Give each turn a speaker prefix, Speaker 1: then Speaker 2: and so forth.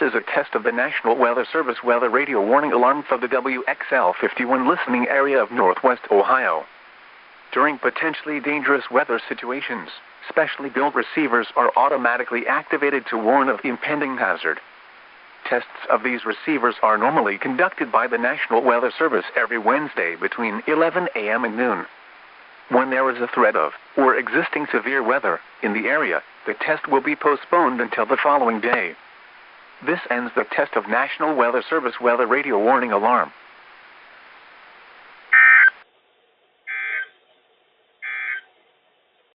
Speaker 1: is a test of the National Weather Service weather radio warning alarm for the WXL51 listening area of Northwest Ohio. During potentially dangerous weather situations, specially built receivers are automatically activated to warn of impending hazard. Tests of these receivers are normally conducted by the National Weather Service every Wednesday between 11 a.m. and noon. When there is a threat of, or existing severe weather, in the area, the test will be postponed until the following day. This ends the test of National Weather Service weather radio warning alarm.